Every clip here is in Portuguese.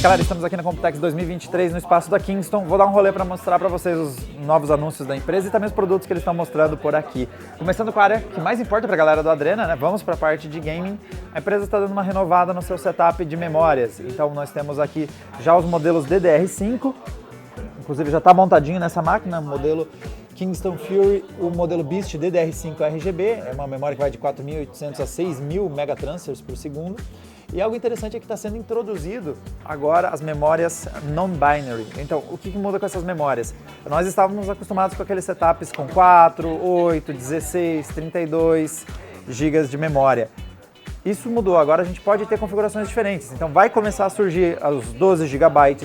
Galera, estamos aqui na Computex 2023 no espaço da Kingston. Vou dar um rolê para mostrar para vocês os novos anúncios da empresa e também os produtos que eles estão mostrando por aqui. Começando com a área que mais importa para a galera do Adrena, né? Vamos para a parte de gaming. A empresa está dando uma renovada no seu setup de memórias. Então nós temos aqui já os modelos DDR5, inclusive já está montadinho nessa máquina, modelo Kingston Fury, o modelo Beast DDR5 RGB, é uma memória que vai de 4.800 a 6.000 megatransfers por segundo. E algo interessante é que está sendo introduzido agora as memórias non-binary. Então, o que muda com essas memórias? Nós estávamos acostumados com aqueles setups com 4, 8, 16, 32 GB de memória. Isso mudou, agora a gente pode ter configurações diferentes. Então vai começar a surgir os 12 GB,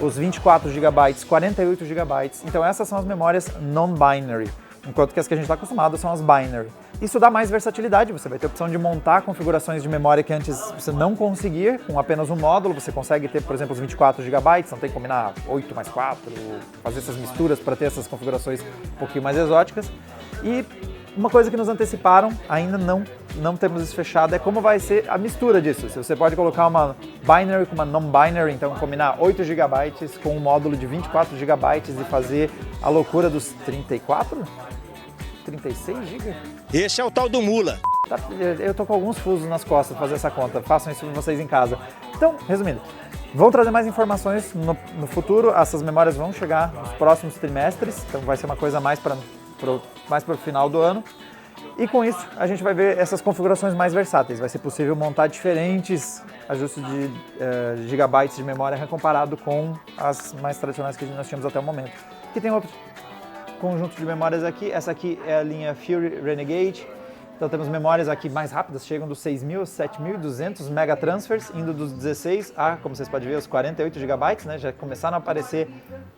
os 24 GB, 48 GB. Então essas são as memórias non-binary, enquanto que as que a gente está acostumado são as binary. Isso dá mais versatilidade, você vai ter a opção de montar configurações de memória que antes você não conseguia, com apenas um módulo. Você consegue ter, por exemplo, os 24 GB, não tem que combinar 8 mais 4, fazer essas misturas para ter essas configurações um pouquinho mais exóticas. E uma coisa que nos anteciparam, ainda não temos isso fechado, é como vai ser a mistura disso. Se você pode colocar uma binary com uma non-binary, então combinar 8 GB com um módulo de 24 GB e fazer a loucura dos 34? 36 GB? Esse é o tal do mula. Eu tô com alguns fusos nas costas pra fazer essa conta, façam isso vocês em casa. Então, resumindo, vão trazer mais informações no futuro, essas memórias vão chegar nos próximos trimestres, então vai ser uma coisa mais para o final do ano. E com isso, a gente vai ver essas configurações mais versáteis. Vai ser possível montar diferentes ajustes de gigabytes de memória comparado com as mais tradicionais que nós tínhamos até o momento. Aqui tem outro conjunto de memórias aqui. Essa aqui é a linha Fury Renegade. Então temos memórias aqui mais rápidas, chegam dos 6.000 a 7.200 megatransfers, indo dos 16 a, como vocês podem ver, os 48 GB, né? Já começaram a aparecer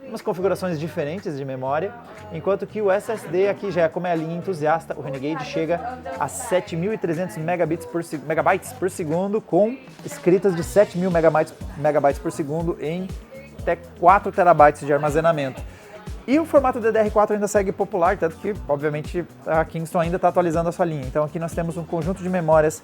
umas configurações diferentes de memória, enquanto que o SSD aqui já é, como é a linha entusiasta, o Renegade chega a 7.300 megabytes por segundo, com escritas de 7.000 megabytes por segundo em até 4 terabytes de armazenamento. E o formato DDR4 ainda segue popular, tanto que, obviamente, a Kingston ainda está atualizando a sua linha. Então aqui nós temos um conjunto de memórias,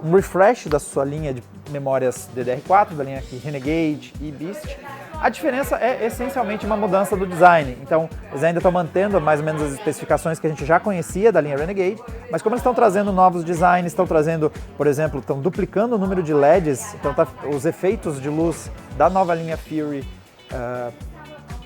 um refresh da sua linha de memórias DDR4, da linha aqui Renegade e Beast. A diferença é essencialmente uma mudança do design. Então eles ainda estão mantendo mais ou menos as especificações que a gente já conhecia da linha Renegade, mas como eles estão trazendo novos designs, estão trazendo, por exemplo, estão duplicando o número de LEDs, então os efeitos de luz da nova linha Fury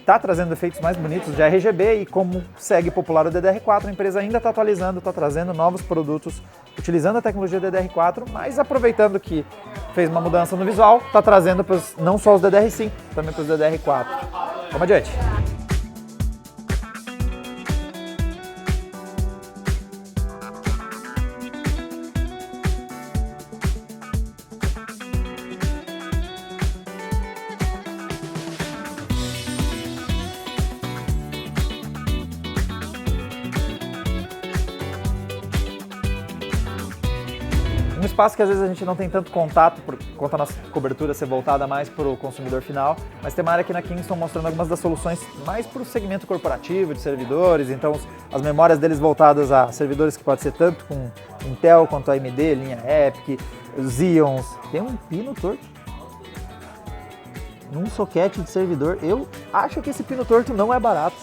está trazendo efeitos mais bonitos de RGB, e como segue popular o DDR4, a empresa ainda está atualizando, está trazendo novos produtos utilizando a tecnologia DDR4, mas aproveitando que fez uma mudança no visual, está trazendo não só os DDR5, também para os DDR4. Vamos adiante. Um espaço que às vezes a gente não tem tanto contato, por conta da nossa cobertura ser voltada mais para o consumidor final, mas tem uma área aqui na Kingston mostrando algumas das soluções mais para o segmento corporativo, de servidores. Então as memórias deles voltadas a servidores que pode ser tanto com Intel quanto AMD, linha EPIC, Xeons. Tem um pino torto num soquete de servidor. Eu acho que esse pino torto não é barato,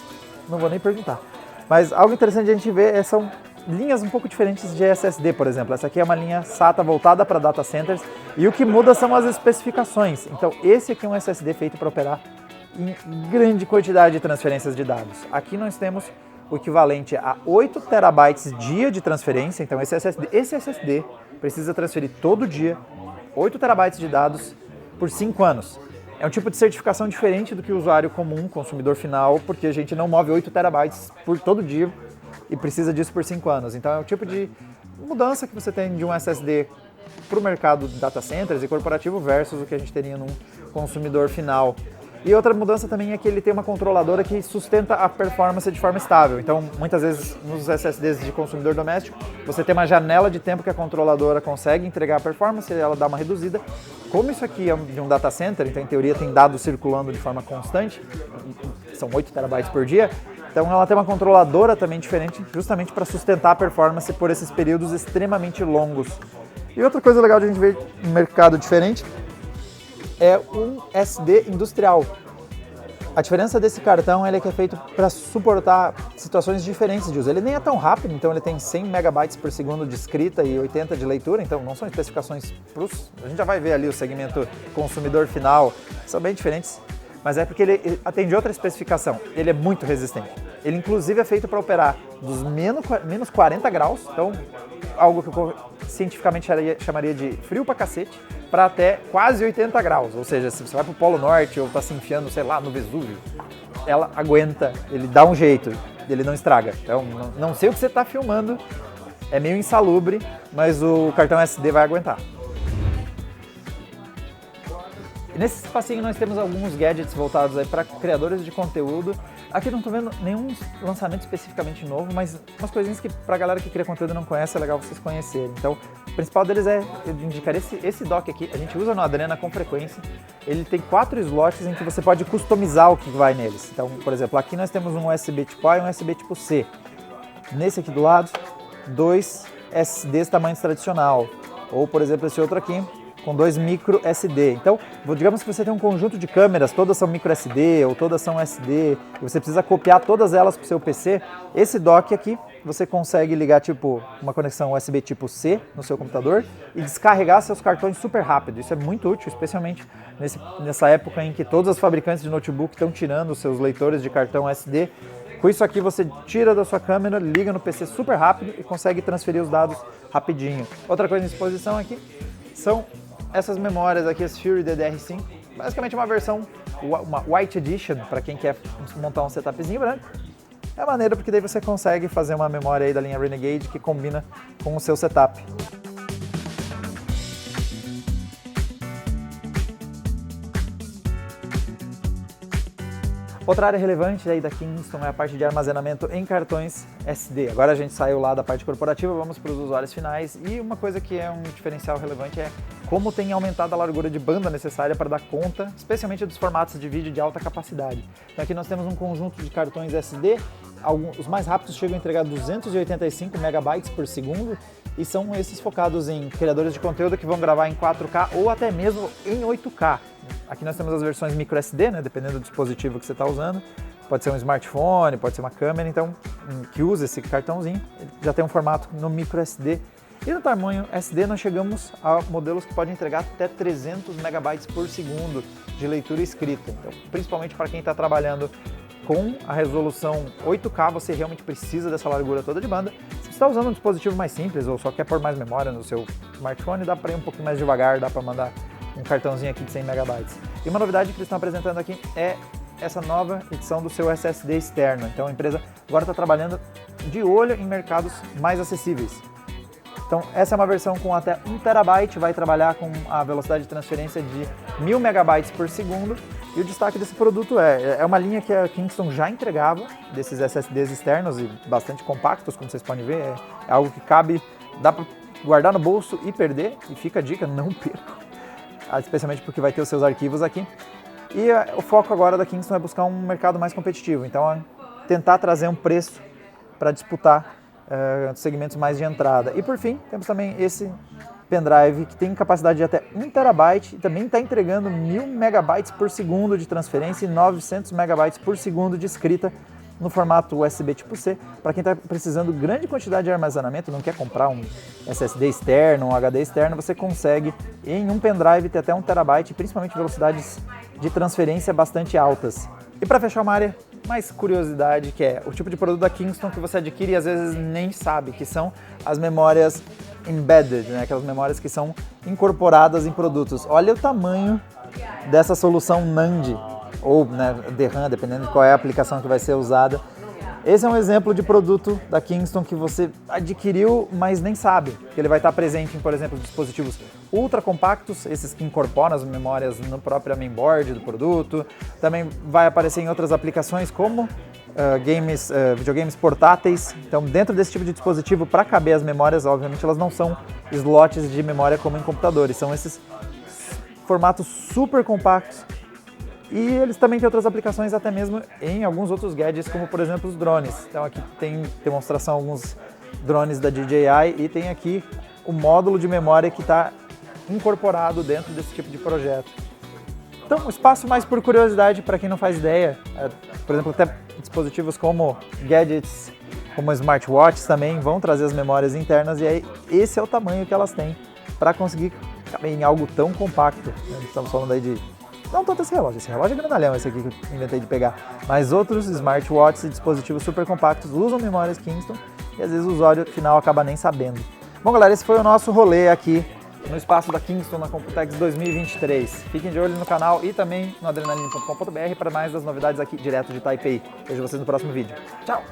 não vou nem perguntar. Mas algo interessante de a gente ver são linhas um pouco diferentes de SSD, por exemplo. Essa aqui é uma linha SATA voltada para data centers, e o que muda são as especificações. Então esse aqui é um SSD feito para operar em grande quantidade de transferências de dados. Aqui nós temos o equivalente a 8 terabytes dia de transferência. Então esse SSD precisa transferir todo dia 8 terabytes de dados por 5 anos. É um tipo de certificação diferente do que o usuário comum, consumidor final, porque a gente não move 8 terabytes por todo dia e precisa disso por 5 anos. Então é o tipo de mudança que você tem de um SSD para o mercado de data centers e corporativo versus o que a gente teria num consumidor final. E outra mudança também é que ele tem uma controladora que sustenta a performance de forma estável. Então, muitas vezes nos SSDs de consumidor doméstico, você tem uma janela de tempo que a controladora consegue entregar a performance e ela dá uma reduzida. Como isso aqui é de um data center, então em teoria tem dados circulando de forma constante, são 8 terabytes por dia, então ela tem uma controladora também diferente, justamente para sustentar a performance por esses períodos extremamente longos. E outra coisa legal de a gente ver no mercado diferente é um SD industrial. A diferença desse cartão é que é feito para suportar situações diferentes de uso. Ele nem é tão rápido, então ele tem 100 megabytes por segundo de escrita e 80 de leitura, então não são especificações pros... A gente já vai ver ali o segmento consumidor final, são bem diferentes, mas é porque ele atende outra especificação. Ele é muito resistente. Ele inclusive é feito para operar dos menos 40 graus, então algo que eu cientificamente chamaria de frio pra cacete, para até quase 80 graus, ou seja, se você vai para o Polo Norte ou está se enfiando, sei lá, no Vesúvio, ela aguenta, ele dá um jeito, ele não estraga. Então, não sei o que você está filmando, é meio insalubre, mas o cartão SD vai aguentar. E nesse espacinho nós temos alguns gadgets voltados aí para criadores de conteúdo. Aqui não estou vendo nenhum lançamento especificamente novo, mas umas coisinhas que para a galera que cria conteúdo e não conhece é legal vocês conhecerem. Então, o principal deles é indicar esse dock aqui. A gente usa no Adrena com frequência. Ele tem 4 slots em que você pode customizar o que vai neles. Então, por exemplo, aqui nós temos um USB tipo A e um USB tipo C. Nesse aqui do lado, 2 SSDs tamanho tradicional. Ou, por exemplo, esse outro aqui, com 2 micro SD. Então, digamos que você tem um conjunto de câmeras, todas são micro SD ou todas são SD, e você precisa copiar todas elas para o seu PC. Esse dock aqui, você consegue ligar tipo uma conexão USB tipo C no seu computador e descarregar seus cartões super rápido. Isso é muito útil, especialmente nessa época em que todos os fabricantes de notebook estão tirando os seus leitores de cartão SD. Com isso aqui você tira da sua câmera, liga no PC super rápido e consegue transferir os dados rapidinho. Outra coisa em exposição aqui são essas memórias aqui, as Fury DDR5, basicamente uma versão, uma White Edition, para quem quer montar um setupzinho branco. É maneiro porque daí você consegue fazer uma memória aí da linha Renegade que combina com o seu setup. Outra área relevante aí da Kingston é a parte de armazenamento em cartões SD. Agora a gente saiu lá da parte corporativa, vamos para os usuários finais, e uma coisa que é um diferencial relevante é como tem aumentado a largura de banda necessária para dar conta, especialmente dos formatos de vídeo de alta capacidade. Então aqui nós temos um conjunto de cartões SD, os mais rápidos chegam a entregar 285 megabytes por segundo, e são esses focados em criadores de conteúdo que vão gravar em 4K ou até mesmo em 8K. Aqui nós temos as versões micro SD, né, dependendo do dispositivo que você está usando. Pode ser um smartphone, pode ser uma câmera, então, que usa esse cartãozinho. Ele já tem um formato no micro SD. E no tamanho SD nós chegamos a modelos que podem entregar até 300 megabytes por segundo de leitura e escrita. Então, principalmente para quem está trabalhando com a resolução 8K, você realmente precisa dessa largura toda de banda. Se você está usando um dispositivo mais simples ou só quer pôr mais memória no seu smartphone, dá para ir um pouquinho mais devagar, dá para mandar um cartãozinho aqui de 100 megabytes. E uma novidade que eles estão apresentando aqui é essa nova edição do seu SSD externo. Então a empresa agora está trabalhando de olho em mercados mais acessíveis. Então essa é uma versão com até 1 terabyte, vai trabalhar com a velocidade de transferência de 1000 megabytes por segundo. E o destaque desse produto é uma linha que a Kingston já entregava, desses SSDs externos e bastante compactos, como vocês podem ver. É algo que cabe, dá para guardar no bolso e perder, e fica a dica, não percam. Especialmente porque vai ter os seus arquivos aqui. E o foco agora da Kingston é buscar um mercado mais competitivo, então é tentar trazer um preço para disputar segmentos mais de entrada. E por fim, temos também esse pendrive que tem capacidade de até 1 terabyte e também está entregando 1000 megabytes por segundo de transferência e 900 megabytes por segundo de escrita no formato USB tipo C. Para quem está precisando de grande quantidade de armazenamento, não quer comprar um SSD externo, um HD externo, você consegue em um pendrive ter até 1 terabyte, principalmente velocidades de transferência bastante altas. E para fechar uma área mais curiosidade, que é o tipo de produto da Kingston que você adquire e às vezes nem sabe, que são as memórias embedded, né? Aquelas memórias que são incorporadas em produtos. Olha o tamanho dessa solução NAND, ou né, DRAM, dependendo de qual é a aplicação que vai ser usada. Esse é um exemplo de produto da Kingston que você adquiriu, mas nem sabe. Que ele vai estar presente em, por exemplo, dispositivos ultra compactos, esses que incorporam as memórias no próprio mainboard do produto. Também vai aparecer em outras aplicações como videogames portáteis. Então, dentro desse tipo de dispositivo, para caber as memórias, obviamente, elas não são slots de memória como em computadores, são esses formatos super compactos. E eles também têm outras aplicações até mesmo em alguns outros gadgets, como por exemplo os drones. Então aqui tem demonstração de alguns drones da DJI e tem aqui o módulo de memória que está incorporado dentro desse tipo de projeto. Então, um espaço mais por curiosidade para quem não faz ideia. Por exemplo, até dispositivos como gadgets, como smartwatches também vão trazer as memórias internas e aí esse é o tamanho que elas têm para conseguir caber em algo tão compacto. Estamos falando aí de... Não tanto esse relógio é grandalhão, esse aqui que eu inventei de pegar. Mas outros smartwatches e dispositivos super compactos usam memórias Kingston e às vezes o usuário final acaba nem sabendo. Bom, galera, esse foi o nosso rolê aqui no espaço da Kingston na Computex 2023. Fiquem de olho no canal e também no adrenaline.com.br para mais das novidades aqui direto de Taipei. Vejo vocês no próximo vídeo. Tchau!